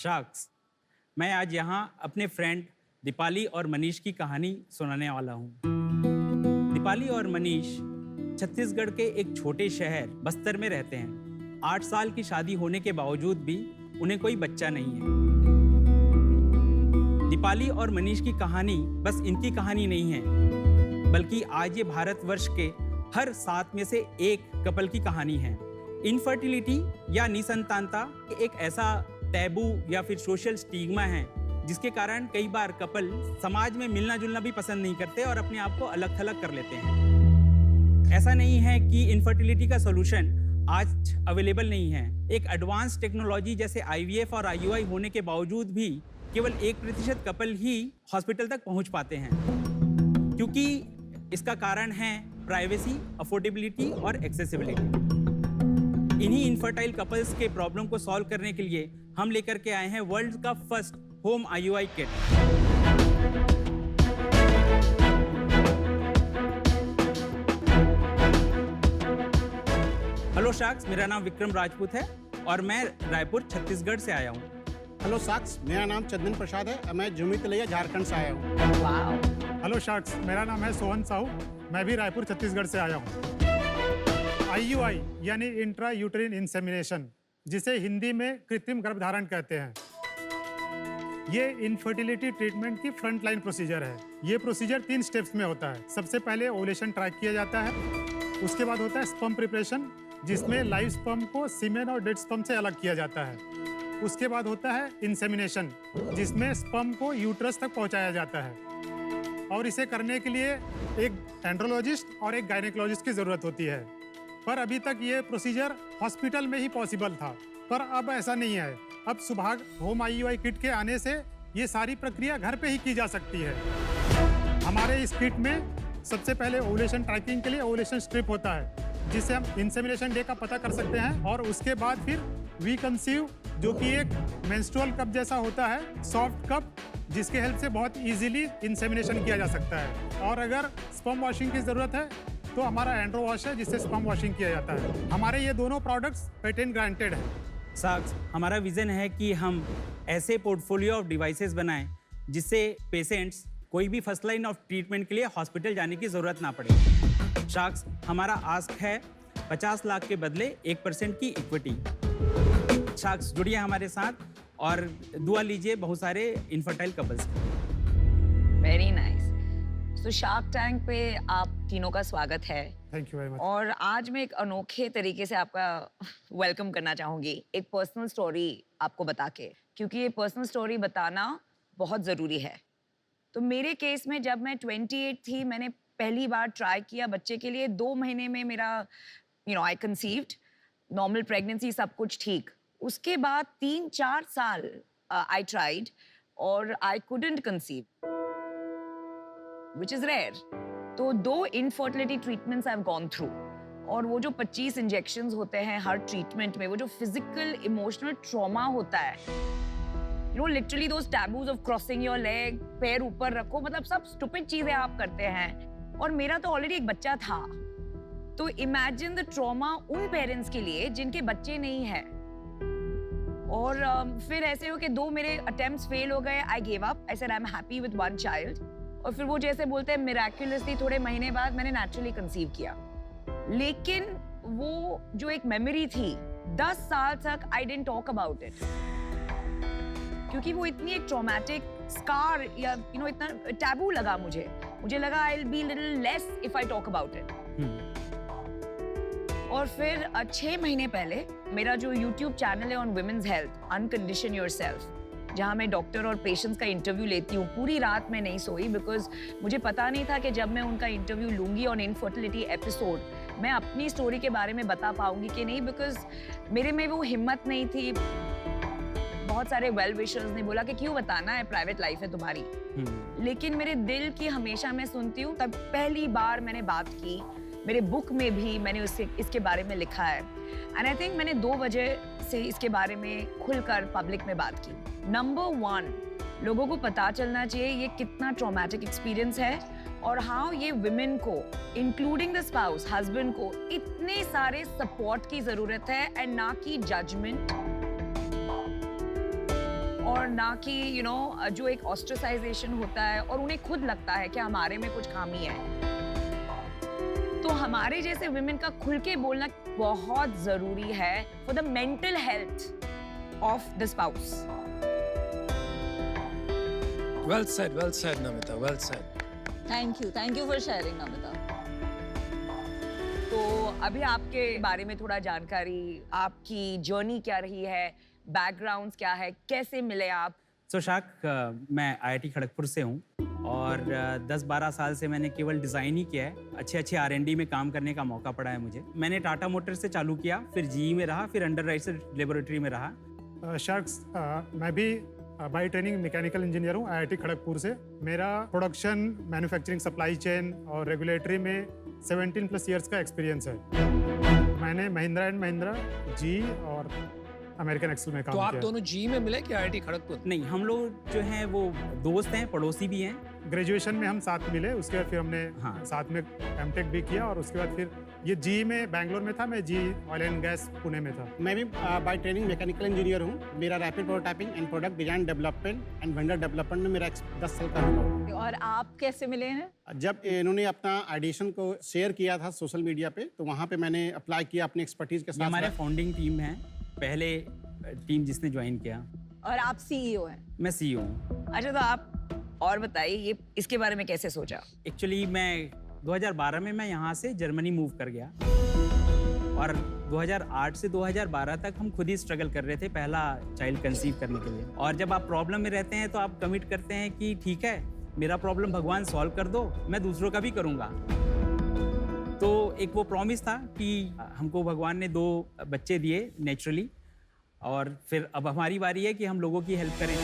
Sharks, मैं आज यहाँ अपने फ्रेंड दीपाली और मनीष की कहानी सुनाने वाला हूँ। दीपाली और मनीष छत्तीसगढ़ के एक छोटे शहर बस्तर में रहते हैं। 8 साल की शादी होने के बावजूद भी उन्हें कोई बच्चा नहीं है। दीपाली और मनीष की कहानी बस इनकी कहानी नहीं है, बल्कि आज ये भारतवर्ष के हर 7 में से 1 कपल की कहानी है। इनफर्टिलिटी या निसंतानता एक ऐसा टैबू या फिर सोशल स्टिग्मा है जिसके कारण कई बार कपल समाज में मिलना जुलना भी पसंद नहीं करते और अपने आप को अलग थलग कर लेते हैं। ऐसा नहीं है कि इनफर्टिलिटी का सॉल्यूशन आज अवेलेबल नहीं है। एक एडवांस टेक्नोलॉजी जैसे IVF और IUI होने के बावजूद भी केवल 1% कपल ही हॉस्पिटल तक पहुंच पाते हैं, क्योंकि इसका कारण है प्राइवेसी, अफोर्डेबिलिटी और एक्सेसिबिलिटी। इन्हीं इनफर्टाइल कपल्स के प्रॉब्लम को सॉल्व करने के लिए हम लेकर के आए हैं वर्ल्ड का first home IUI kit. Hello sharks, मेरा नाम विक्रम राजपूत है और मैं रायपुर छत्तीसगढ़ से आया हूँ। हेलो शार्क्स, मेरा नाम चंदन प्रसाद है। मैं झुमी तिलैया झारखंड से आया हूँ। हेलो शार्क्स, मेरा नाम है सोहन साहू। मैं भी रायपुर छत्तीसगढ़ से आया हूँ। IUI यानी इंट्रा यूटेरिन इंसेमिनेशन, जिसे हिंदी में कृत्रिम गर्भधारण कहते हैं, ये इनफर्टिलिटी ट्रीटमेंट की फ्रंट लाइन प्रोसीजर है। ये प्रोसीजर 3 स्टेप्स में होता है। सबसे पहले ओवुलेशन ट्रैक किया जाता है, उसके बाद होता है स्पर्म प्रिपरेशन, जिसमें लाइव स्पर्म को सीमेन और डेड स्पर्म से अलग किया जाता है। उसके बाद होता है इंसेमिनेशन, जिसमें स्पर्म को यूट्रस तक पहुंचाया जाता है और इसे करने के लिए एक एंड्रोलॉजिस्ट और एक गायनेकोलॉजिस्ट की ज़रूरत होती है। पर अभी तक ये प्रोसीजर हॉस्पिटल में ही पॉसिबल था, पर अब ऐसा नहीं है। अब सुभाग होम IUI किट के आने से ये सारी प्रक्रिया घर पे ही की जा सकती है। हमारे इस किट में सबसे पहले ओवुलेशन ट्रैकिंग के लिए ओवुलेशन स्ट्रिप होता है, जिससे हम इंसेमिनेशन डे का पता कर सकते हैं, और उसके बाद फिर वी कंसीव, जो कि एक मेंस्ट्रुअल कप जैसा होता है, सॉफ्ट कप, जिसके हेल्प से बहुत इजीली इंसेमिनेशन किया जा सकता है। और अगर स्पर्म वॉशिंग की ज़रूरत है तो हमारा एंड्रो वॉश है, जिससे स्पर्म वॉशिंग किया जाता है। हमारे ये दोनों प्रोडक्ट्स पेटेंट ग्रांटेड हैं। शार्क्स, हमारा विजन है कि हम ऐसे पोर्टफोलियो ऑफ डिवाइसेस बनाएं जिससे पेशेंट्स कोई भी फर्स्ट लाइन ऑफ ट्रीटमेंट के लिए हॉस्पिटल जाने की ज़रूरत ना पड़े। शार्क्स, हमारा आस्क है 50 लाख के बदले 1% की इक्विटी। शार्क्स, जुड़िए हमारे साथ और दुआ लीजिए बहुत सारे इनफर्टाइल कपल्स। Very nice. तो शार्क टैंक पे आप तीनों का स्वागत है। Thank you very much. और आज मैं एक अनोखे तरीके से आपका वेलकम करना चाहूँगी, एक पर्सनल स्टोरी आपको बता के, क्योंकि ये पर्सनल स्टोरी बताना बहुत ज़रूरी है। तो मेरे केस में जब मैं 28 थी, मैंने पहली बार ट्राई किया बच्चे के लिए। 2 महीने में मेरा आई कंसीव्ड, नॉर्मल प्रेगनेंसी, सब कुछ ठीक। उसके बाद 3-4 साल आई ट्राइड और I couldn't conceive, which is rare. तो 2 infertility treatments I've gone through, और वो जो 25 इंजेक्शंस होते हैं हर ट्रीटमेंट में, वो जो फिजिकल इमोशनल ट्रॉमा होता है, literally those taboos of crossing your leg, पैर ऊपर रखो, मतलब सब स्टूपिड चीजें आप करते हैं। और मेरा तो ऑलरेडी एक बच्चा था, तो इमेजिन द ट्रॉमा उन पेरेंट्स के लिए जिनके बच्चे नहीं है। और फिर ऐसे हो कि 2 मेरे अटेम्प्ट्स फेल हो गए। I give up, I said I am happy with 1 child. और फिर वो जैसे बोलते हैं मिराक्युलसली थोड़े महीने बाद मैंने नेचुरली कंसीव किया। लेकिन वो जो एक मेमोरी थी, 10 साल तक I didn't talk about it, क्योंकि वो इतनी एक ट्रॉमेटिक स्कार या इतना टैबू लगा मुझे लगा I will be little less if I talk about it. और फिर 6 महीने पहले मेरा जो YouTube चैनल है ऑन वुमेन्स हेल्थ, अनकंडीशन योरसेल्फ, जहाँ मैं डॉक्टर और पेशेंट्स का इंटरव्यू लेती हूँ, पूरी रात में नहीं सोई, बिकॉज मुझे पता नहीं था कि जब मैं उनका इंटरव्यू लूँगी ऑन इनफर्टिलिटी एपिसोड, मैं अपनी स्टोरी के बारे में बता पाऊँगी कि नहीं, बिकॉज मेरे में वो हिम्मत नहीं थी। बहुत सारे वेल विशर्स ने बोला कि क्यों बताना है, प्राइवेट लाइफ है तुम्हारी। लेकिन मेरे दिल की हमेशा मैं सुनती हूँ। तब पहली बार मैंने बात की, मेरे बुक में भी मैंने इसके बारे में लिखा है, एंड आई थिंक मैंने 2 वजह से इसके बारे में खुलकर पब्लिक में बात की। नंबर 1, लोगों को पता चलना चाहिए ये कितना ट्रॉमेटिक एक्सपीरियंस है, और हाँ, ये विमेन को, इंक्लूडिंग द स्पाउस, हस्बैंड को, इतने सारे सपोर्ट की जरूरत है, एंड ना कि जजमेंट। और ना कि जो एक ऑस्ट्रेसाइजेशन होता है और उन्हें खुद लगता है कि हमारे में कुछ खामी है। तो हमारे जैसे वुमेन का खुल के बोलना बहुत जरूरी है for the mental health of the spouse. Well said, Namita. Well said. Thank you for sharing, Namita. तो अभी आपके बारे में थोड़ा जानकारी, आपकी जर्नी क्या रही है, बैकग्राउंड्स क्या है, कैसे मिले आप? शाक, मैं आईआईटी खड़गपुर से हूँ और 10-12 साल से मैंने केवल डिज़ाइन ही किया है। अच्छे R&D में काम करने का मौका पड़ा है मुझे। मैंने टाटा मोटर्स से चालू किया, फिर जीई में रहा, फिर अंडरराइटर लेबोरेटरी में रहा। शार्क्स, मैं भी बाई ट्रेनिंग मैकेनिकल इंजीनियर हूँ आईआईटी खड़गपुर से। मेरा प्रोडक्शन, मैन्युफैक्चरिंग, सप्लाई चेन और रेगुलेटरी में 17+ ईयर्स का एक्सपीरियंस है। मैंने महिंद्रा एंड महिंद्रा, जी और अमेरिकन एक्सेल में काम तो किया। आप दोनों जी में मिले कि आईआईटी खड़गपुर? नहीं, हम लोग जो हैं वो दोस्त हैं, पड़ोसी भी हैं। ग्रेजुएशन में हम साथ मिले, उसके बाद फिर हमने हाँ। साथ में एमटेक भी किया और उसके बाद फिर ये जी में बैंगलोर में था, मैं जी ऑयल एंड गैस पुणे में था। मैं भी बाय ट्रेनिंग मैकेनिकल इंजीनियर हूँ। मेरा rapid prototyping and product design development and vendor development में मेरा 10 साल का अनुभव है। और आप कैसे मिले हैं? जब इन्होंने अपना एडिशन को शेयर किया था सोशल मीडिया पे, तो वहाँ पे मैंने अप्लाई किया अपनी एक्सपर्टीज के ये साथ। हमारे फाउंडिंग टीम है, पहले टीम जिसने ज्वाइन किया। और आप सीईओ हैं? मैं सीईओ हूँ। अच्छा, तो आप और बताइए ये इसके बारे में कैसे सोचा? एक्चुअली मैं 2012 में मैं यहाँ से जर्मनी मूव कर गया और 2008 से 2012 तक हम खुद ही स्ट्रगल कर रहे थे पहला चाइल्ड कंसीव करने के लिए। और जब आप प्रॉब्लम में रहते हैं तो आप कमिट करते हैं कि ठीक है, मेरा प्रॉब्लम भगवान सॉल्व कर दो, मैं दूसरों का भी करूँगा। तो एक वो प्रॉमिस था कि हमको भगवान ने 2 बच्चे दिए नेचुरली, और फिर अब हमारी बारी है कि हम लोगों की हेल्प करें।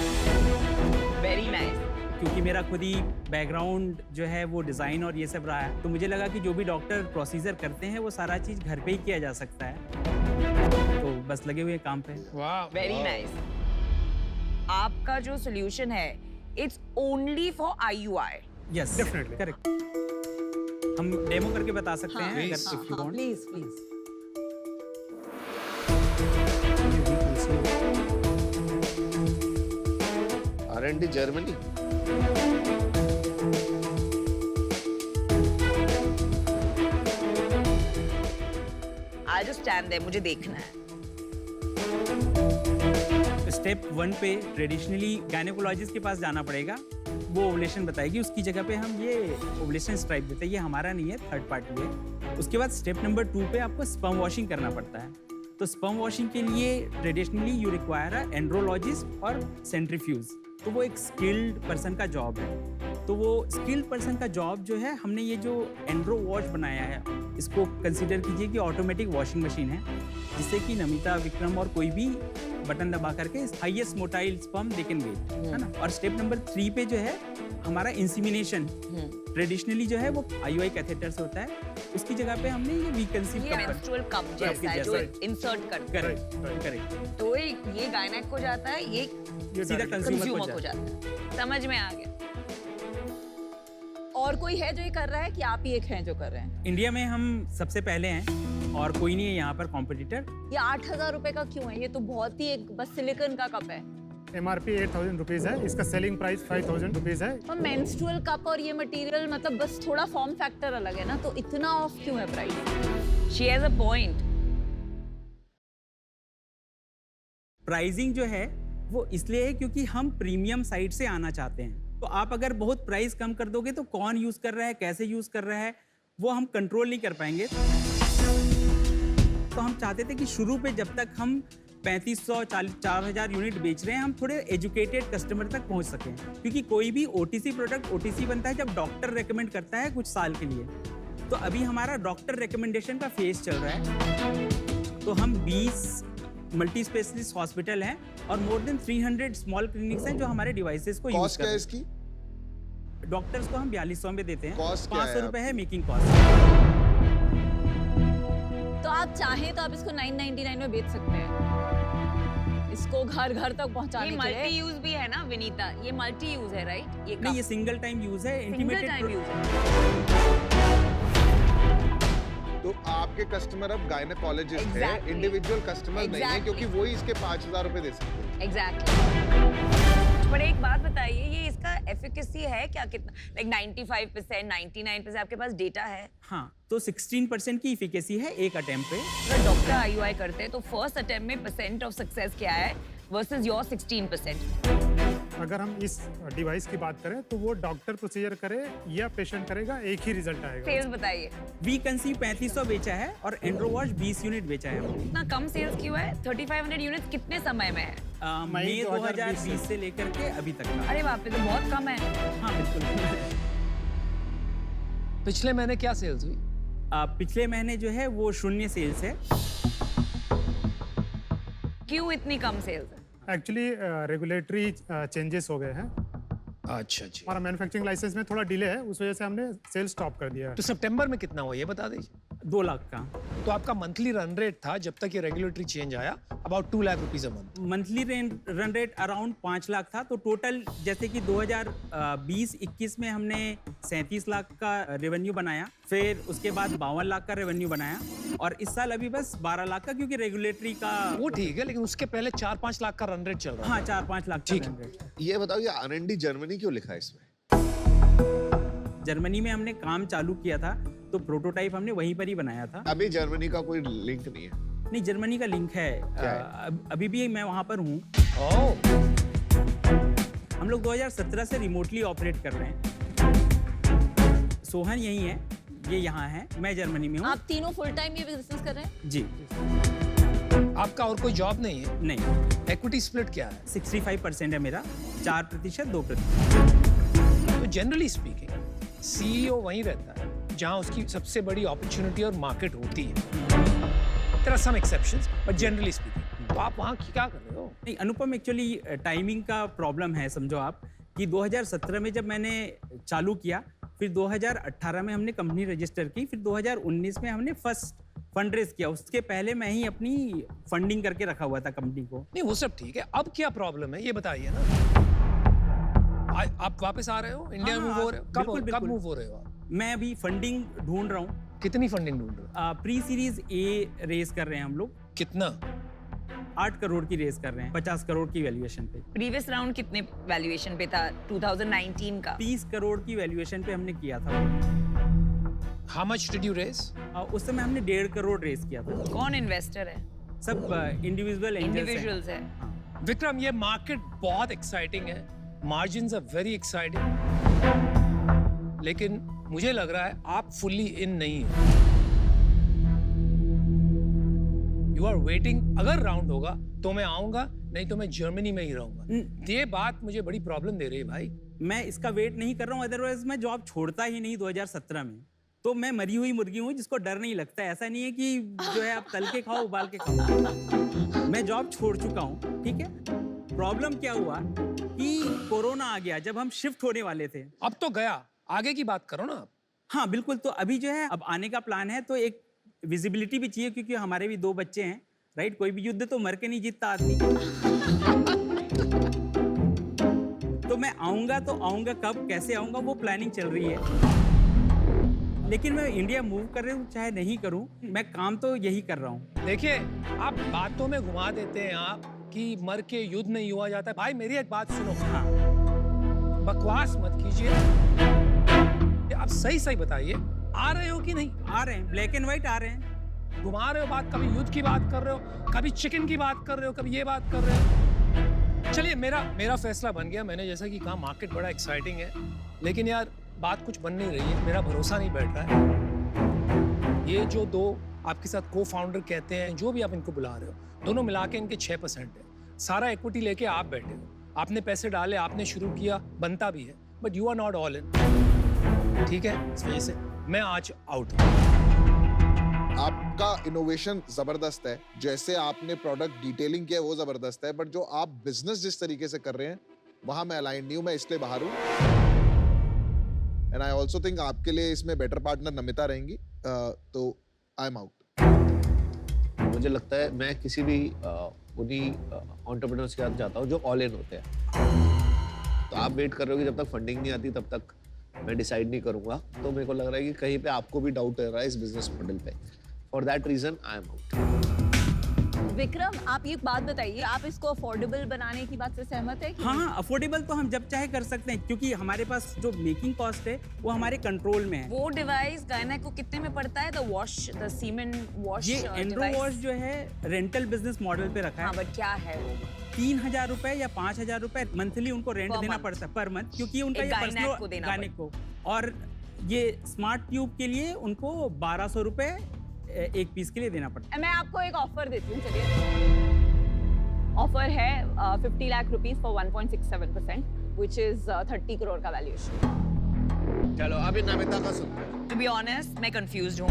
Very nice. क्योंकि मेरा खुद ही बैकग्राउंड जो है वो डिज़ाइन और ये सब रहा है, तो मुझे लगा कि जो भी डॉक्टर प्रोसीजर करते हैं वो सारा चीज़ घर पे ही किया जा सकता है। तो बस लगे हुए काम पे। वाह, वेरी नाइस। आपका जो सोल्यूशन है, it's only for IUI। Yes, Definitely. Correct. हम डेमो करके बता सकते हाँ, हैं अगर please. If you want. Please. R&D Germany. I just stand there, मुझे देखना है। स्टेप 1 पे ट्रेडिशनली गायनेकोलॉजिस्ट के पास जाना पड़ेगा, वो ओवुलेशन बताएगी, उसकी जगह पे हम ये ओवुलेशन स्ट्राइप देते हैं। ये हमारा नहीं है, थर्ड पार्टी है। उसके बाद स्टेप नंबर 2 पे आपको स्पर्म वॉशिंग करना पड़ता है। तो स्पर्म वॉशिंग के लिए traditionally you require a andrologist और सेंट्रीफ्यूज। तो वो एक स्किल्ड पर्सन का जॉब है। तो वो स्किल्ड पर्सन का जॉब जो है, हमने ये जो एंड्रो वॉश बनाया है, इसको कंसीडर कीजिए कि ऑटोमेटिक वॉशिंग मशीन है, जिससे कि नमिता, विक्रम और कोई भी बटन दबा करके highest motile sperm they can get, है ना। और स्टेप नंबर 3 पे जो है हमारा इंसीमिनेशन, ट्रेडिशनली जो है वो IUI कैथेटर से होता है, उसकी जगह पे हमने ये वीकंसीव ये मेंस्ट्रुअल कप जैसा है जो जैसा। इंसर्ट करते हैं। Correct correct. तो ये गायनेक को जाता है, ये सीधा कंज्यूमर कंज्यूमर को को जाता है। जाता है। समझ में आ गया। और कोई है जो ये कर रहा है कि आप ही एक हैं जो कर रहे हैं? इंडिया में हम सबसे पहले हैं और कोई नहीं है यहाँ पर कॉम्पिटिटर। ये 8,000 रुपए का क्यों है? ये तो बहुत ही एक बस सिलिकॉन का कप है। MRP 8,000 रुपीज़ है, इसका सेलिंग प्राइस 5,000 रुपीज़ है। और मेंस्ट्रुअल कप और ये मटेरियल मतलब बस थोड़ा फॉर्म फैक्टर अलग है ना, तो इतना ऑफ क्यों है price? She has a point. Pricing जो है वो इसलिए है क्योंकि हम प्रीमियम साइड से आना चाहते हैं। तो आप अगर बहुत प्राइस कम कर दोगे तो कौन यूज़ कर रहा है, कैसे यूज़ कर रहा है, वो हम कंट्रोल नहीं कर पाएंगे। तो हम चाहते थे कि शुरू पे जब तक हम 3,500, 4,000 यूनिट बेच रहे हैं, हम थोड़े एजुकेटेड कस्टमर तक पहुंच सकें। क्योंकि कोई भी OTC प्रोडक्ट OTC बनता है जब डॉक्टर रेकमेंड करता है कुछ साल के लिए। तो अभी हमारा डॉक्टर रिकमेंडेशन का फेज चल रहा है। तो हम 20 मल्टी स्पेशलिस्ट हॉस्पिटल हैं और मोर देन 300 स्मॉल क्लिनिक्स हैं जो हमारे डिवाइसेस को यूज कॉस्ट कर क्या रहे है हैं। इसकी? डॉक्टर्स को हम 4200 में देते हैं। Cost क्या है 500 रुपए है आपकी? Making cost. तो आप चाहें तो आप इसको 999 में बेच सकते हैं, इसको घर घर तक पहुंचाने ये के लिए। मल्टी यूज भी है ना विनीता, ये मल्टी यूज है राइट? ये नहीं, ये सिंगल टाइम यूज है। सिंगल टाइम इंटीमेटेड यूज है। तो आपके कस्टमर अब गायनेकोलॉजिस्ट है, Exactly. इंडिविजुअल कस्टमर नहीं है, Exactly. क्योंकि वही इसके 5,000 रुपए दे सकते हैं। एग्जैक्टली। पर एक बात बताइए, ये इसका एफिकेसी है क्या, कितना, लाइक 95%, 99%, आपके पास डेटा है? हाँ, तो 16% की इफिकेसी है एक अटेम्प्ट पे। अगर डॉक्टर आईयूआई करते हैं तो फर्स्ट अटेम्प्ट में परसेंट ऑफ सक्सेस क्या है वर्सेस योर 16%? अगर हम इस डिवाइस की बात करें तो वो डॉक्टर प्रोसीजर करे या पेशेंट करेगा, एक ही रिजल्ट आएगा। सेल्स बताइए, वी कंसीव 3500 बेचा है और एंड्रोवॉश 20 यूनिट बेचा है हमने। इतना कम सेल्स क्यों है? 3500 यूनिट्स कितने समय में है? मई 2020 से लेकर के अभी तक का। अरे बाप रे, तो बहुत कम है। हाँ बिल्कुल। पिछले महीने क्या सेल्स हुई? पिछले महीने जो है वो 0 सेल्स है। क्यों इतनी कम सेल्स है? एक्चुअली रेगुलेटरी चेंजेस हो गए हैं। अच्छा जी। हमारा मैन्युफैक्चरिंग लाइसेंस में थोड़ा डिले है, उस वजह से हमने सेल स्टॉप कर दिया है। तो सितंबर में कितना हुआ ये बता दीजिए। 2 लाख का तो आपका मंथली रन रेट था जब तक ये रेगुलेटरी चेंज आया about 2 lakh rupees a month. Monthly run rate around 5 lakh था। तो टोटल जैसे कि 2020-21 में हमने 37 लाख का रेवेन्यू बनाया, फिर उसके बाद 52 लाख का रेवेन्यू बनाया, और इस साल अभी बस 12 लाख का, क्योंकि रेगुलेटरी का वो ठीक है, लेकिन उसके पहले 4-5 लाख का रन रेट चल रहा है। हाँ 4-5 लाख का ठीक है। run rate। ये बताओ, ये R&D जर्मनी क्यों लिखा है इसमें? जर्मनी में हमने काम चालू किया था, तो प्रोटोटाइप हमने वहीं पर ही बनाया था। अभी जर्मनी का कोई लिंक नहीं है। नहीं, जर्मनी का लिंक है। क्या है? अभी भी मैं वहाँ पर हूँ। ओह, हम लोग 2017 से रिमोटली ऑपरेट कर रहे हैं। सोहन यही है, ये यहाँ है, मैं जर्मनी में हूँ। आप तीनों फुल टाइम ये बिजनेस कर रहे हैं? जी आपका और कोई जॉब नहीं है? नहीं, इक्विटी स्प्लिट क्या है? 65% है मेरा, 4%, 2%। तो जनरली स्पीकिंग सीईओ वहीं रहता है जहां उसकी सबसे बड़ी अपॉर्चुनिटी और मार्केट होती है। There are some exceptions, but generally speaking तो आप वहां क्या कर रहे हो? नहीं अनुपम, एक्चुअली टाइमिंग का प्रॉब्लम है। समझो आप कि 2017 में जब मैंने चालू किया, फिर 2018 में हमने कंपनी रजिस्टर की, फिर 2019 में हमने फर्स्ट फंड रेज किया। उसके पहले मैं ही अपनी फंडिंग करके रखा हुआ था कंपनी को। नहीं वो सब ठीक है, अब क्या प्रॉब्लम है ये बताइए ना। आप वापस आ रहे हो इंडिया? हाँ, मूव हो रहे हो? बिल्कुल, कब बिल्कुल। मूव हो रहे हो आप? मैं अभी फंडिंग ढूंढ रहा हूँ। कितनी फंडिंग ढूंढ रहे हो? प्री सीरीज ए रेस कर रहे हैं हम लोग। कितना? 8 करोड़ की रेस कर रहे हैं, 50 करोड़ की वैल्यूएशन पे। प्रीवियस राउंड कितने वैल्यूएशन पे था 2019 का? 30 करोड़ की वैल्यूएशन पे हमने किया था। How much did you raise? उस समय हमने 1.5 करोड़ रेस किया था। कौन इन्वेस्टर है? सब इंडिविजुअल इंडिविजुअल्स है। विक्रम, ये मार्केट बहुत एक्साइटिंग है, मार्जिन्स आर वेरी एक्साइटिंग, लेकिन मुझे लग रहा है आप फुल्ली इन नहीं हो। यू आर वेटिंग, अगर राउंड होगा तो मैं आऊंगा, नहीं तो मैं जर्मनी में ही रहूंगा। ये बात मुझे बड़ी प्रॉब्लम दे रही है भाई। मैं इसका वेट नहीं कर रहा हूँ, अदरवाइज मैं जॉब छोड़ता ही नहीं 2017 में। तो मैं मरी हुई मुर्गी हूँ जिसको डर नहीं लगता। ऐसा नहीं है कि जो है आप तल के खाओ, उबाल के खाओ। मैं जॉब छोड़ चुका हूँ, ठीक है। प्रॉब्लम क्या हुआ कि कोरोना आ गया जब हम शिफ्ट होने वाले थे। अब तो गया, आगे की बात करो ना आप। हाँ बिल्कुल, तो अभी जो है अब आने का प्लान है, तो एक विजिबिलिटी भी चाहिए, क्योंकि हमारे भी 2 बच्चे हैं, राइट। कोई भी युद्ध तो मर के नहीं जीतता आदमी। तो मैं आऊंगा तो आऊंगा, कब कैसे आऊंगा वो प्लानिंग चल रही है। लेकिन मैं इंडिया मूव कर रहा हूँ, चाहे नहीं करूँ, मैं काम तो यही कर रहा हूँ। देखिए, आप बातों में घुमा देते हैं आप कि मर के युद्ध नहीं हुआ जाता। भाई मेरी एक बात सुनो, हाँ बकवास मत कीजिए, आप सही सही बताइए, आ रहे हो कि नहीं? आ रहे हैं, ब्लैक एंड व्हाइट आ रहे हैं। घुमा रहे हो बात, कभी युद्ध की बात कर रहे हो, कभी चिकन की बात कर रहे हो, कभी ये बात कर रहे हो। चलिए, मेरा फैसला बन गया। मैंने जैसा कि कहा, मार्केट बड़ा एक्साइटिंग है, लेकिन यार बात कुछ बन नहीं रही है, मेरा भरोसा नहीं बैठ रहा है। ये जो 2 आपके साथ को फाउंडर कहते हैं, जो भी आप इनको बुला रहे हो, दोनों मिला के इनके 6% है। सारा इक्विटी लेके आप बैठे हो, आपने पैसे डाले, आपने शुरू किया, बनता भी है, but you are not all in, ठीक है। इस वजह से मैं आज आउट हूं। आपका इनोवेशन जबरदस्त है, जैसे आपने प्रोडक्ट डिटेलिंग किया वो जबरदस्त है, बट जो आप बिजनेस जिस तरीके से कर रहे हैं वहां मैं अलाइन नहीं हूं, मैं इसलिए बाहर हूं। एंड आई ऑल्सो थिंक आपके लिए इसमें बेटर पार्टनर नमिता रहेंगी, तो आई एम आउट। मुझे लगता है मैं किसी भी उन्हीं एंटरप्रेन्योर्स के साथ जाता हूँ जो ऑल इन होते हैं। तो आप वेट कर रहे हो कि जब तक फंडिंग नहीं आती तब तक मैं डिसाइड नहीं करूंगा, तो मेरे को लग रहा है कि कहीं पे आपको भी डाउट हो रहा है इस बिजनेस मॉडल पे। For that reason I am out. Vikram, आप ये बात बताइए, आप इसको अफोर्डेबल बनाने की बात से सहमत है कि हाँ नहीं? हाँ, अफोर्डेबल तो हम जब चाहे कर सकते हैं, क्योंकि हमारे पास जो मेकिंग कॉस्ट है वो हमारे कंट्रोल में है। वो डिवाइस गायना को कितने में पड़ता है? The wash, the semen wash ये एंड्रो वॉश जो है रेंटल बिजनेस मॉडल पे रखा हाँ, है। बट क्या है वो? 3,000 रुपए या 5,000 रुपए मंथली उनको रेंट Per देना month. पड़ता है पर मंथ, क्योंकि उनका एक ये गायनेक पर्सनल को देना गाने को। और ये स्मार्ट ट्यूब के लिए उनको 1,200 रुपए एक पीस के लिए देना पड़ता है। मैं आपको एक ऑफर देती हूँ, चलिए। ऑफर है 50 lakh rupees for 1.67%, which is 30 crore का वैल्यूएशन। चलो अभी नमिता का सुनते हैं। टू बी ऑनेस्ट मैं कंफ्यूज्ड हूँ,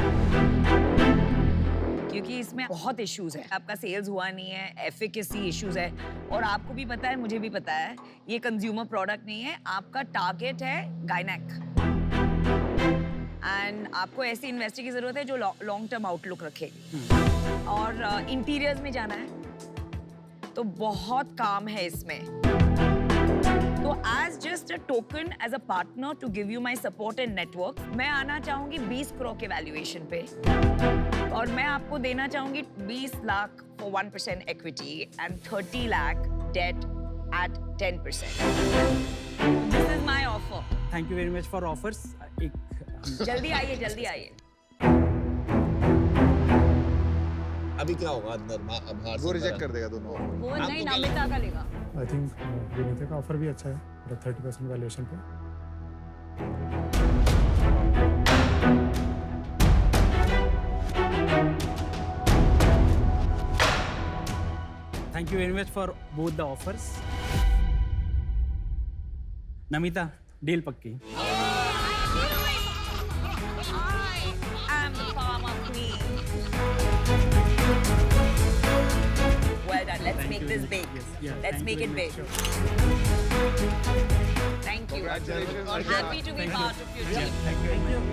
क्योंकि इसमें बहुत इश्यूज है। आपका सेल्स हुआ नहीं है, एफिकेसी इश्यूज है, और आपको भी पता है, मुझे भी पता है, ये कंज्यूमर प्रोडक्ट नहीं है। आपका टारगेट है गायनेक, एंड आपको ऐसी इन्वेस्टर की जरूरत है जो लॉन्ग टर्म आउटलुक रखे, और इंटीरियर्स में जाना है, तो बहुत काम है इसमें। तो as just a token, as a partner to give you my support and network, मैं आना चाहूंगी 20 करोड़ के वैल्यूएशन पे, और मैं आपको देना चाहूंगी 20 lakh for 1% equity and 30 lakh debt at 10%. This is my offer. Thank you very much for offers. जल्दी आइए, जल्दी आइए. अभी क्या होगा अंदर बाहर वो रिजेक्ट कर देगा दोनों। वो आपको नहीं, क्या नमिता का लेगा। आई थिंक विनीता का ऑफर भी अच्छा है 30% वैल्यूएशन पे। Thank you very much for both the offers. Namita, deal पक्की। I am the farmer queen. Well done. Let's make this big. Let's make it big. Thank you. Congratulations. I'm happy to be part of your team. Thank you.